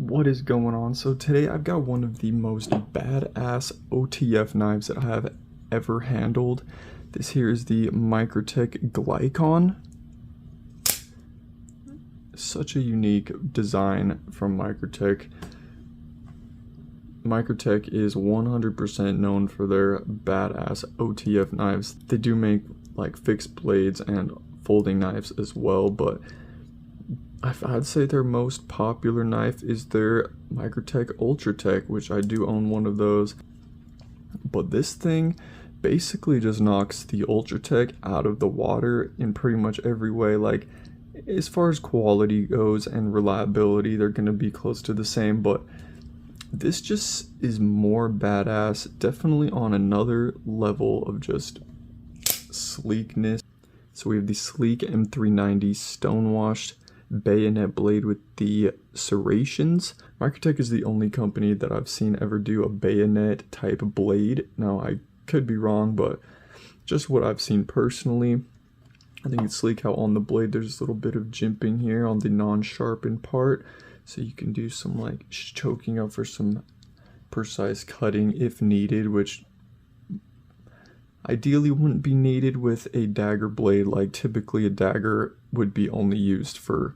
What is going on? So today I've got one of the most badass OTF knives that I have ever handled. This here is the Microtech Glykon. Such a unique design from Microtech. Microtech is 100% known for their badass OTF knives. They do make like fixed blades and folding knives as well, but I'd say their most popular knife is their Microtech Ultratech, which I do own one of those. But this thing basically just knocks the Ultratech out of the water in pretty much every way. Like, as far as quality goes and reliability, they're going to be close to the same, but this just is more badass, definitely on another level of just sleekness. So we have the sleek M390 stonewashed bayonet blade with the serrations. Microtech is the only company that I've seen ever do a bayonet type blade. Now I could be wrong, but just what I've seen personally, I think it's sleek how on the blade there's a little bit of jimping here on the non-sharpened part, so you can do some like choking up for some precise cutting if needed, which ideally wouldn't be needed with a dagger blade. Like, typically a dagger would be only used for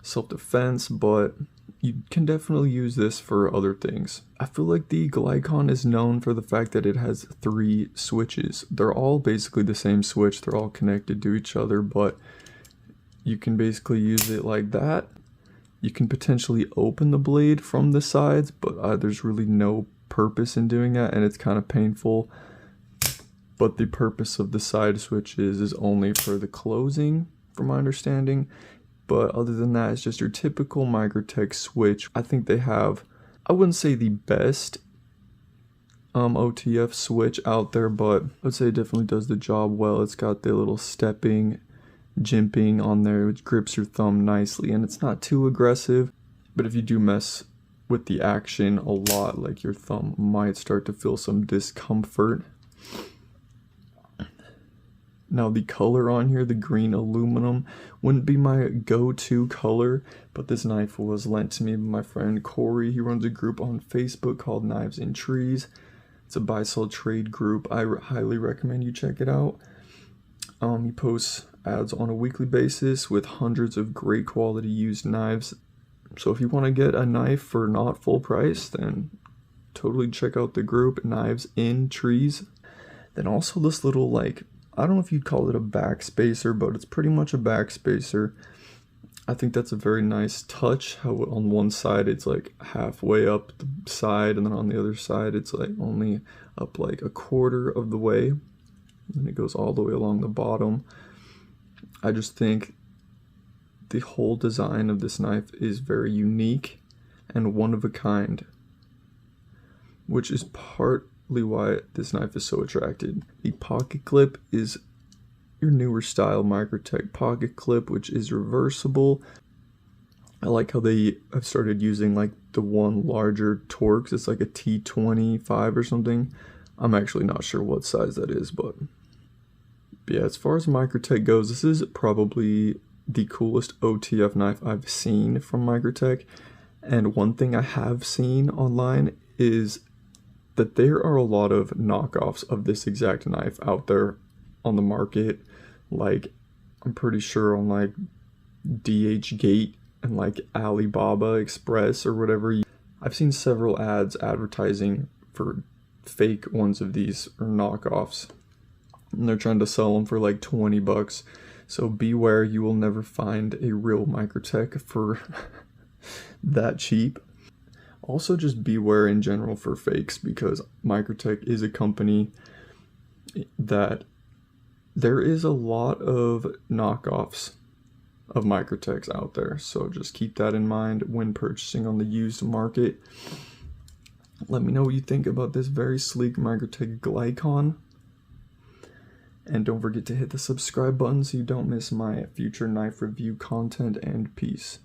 self-defense, but you can definitely use this for other things. I feel like the Glykon is known for the fact that it has 3 switches. They're all basically the same switch, they're all connected to each other, but you can basically use it like that. You can potentially open the blade from the sides, but there's really no purpose in doing that, and it's kind of painful. But the purpose of the side switches is only for the closing, from my understanding. But other than that, it's just your typical Microtech switch. I think they have, I wouldn't say the best OTF switch out there, but I would say it definitely does the job well. It's got the little stepping, jimping on there, which grips your thumb nicely, and it's not too aggressive. But if you do mess with the action a lot, like, your thumb might start to feel some discomfort. Now the color on here, the green aluminum, wouldn't be my go-to color, but this knife was lent to me by my friend Corey. He runs a group on Facebook called Knives and Trees. It's a buy-sell trade group. I highly recommend you check it out. He posts ads on a weekly basis with hundreds of great quality used knives. So if you want to get a knife for not full price, then totally check out the group Knives in Trees. Then also this little, like, I don't know if you'd call it a backspacer, but it's pretty much a backspacer. I think that's a very nice touch, how on one side it's like halfway up the side, and then on the other side it's like only up like a quarter of the way, and it goes all the way along the bottom. I just think the whole design of this knife is very unique and one of a kind, which is partly why this knife is so attractive. The pocket clip is your newer style Microtech pocket clip, which is reversible. I like how they have started using like the one larger Torx. It's like a T25 or something. I'm actually not sure what size that is, but yeah, as far as Microtech goes, this is probably the coolest OTF knife I've seen from Microtech. And one thing I have seen online is that there are a lot of knockoffs of this exact knife out there on the market. Like, I'm pretty sure on like DHgate and like Alibaba Express or whatever. I've seen several ads advertising for fake ones of these, or knockoffs, and they're trying to sell them for like 20 bucks. So beware, you will never find a real Microtech for that cheap. Also, just beware in general for fakes, because Microtech is a company that there is a lot of knockoffs of Microtechs out there. So just keep that in mind when purchasing on the used market. Let me know what you think about this very sleek Microtech Glykon. And don't forget to hit the subscribe button so you don't miss my future knife review content, and peace.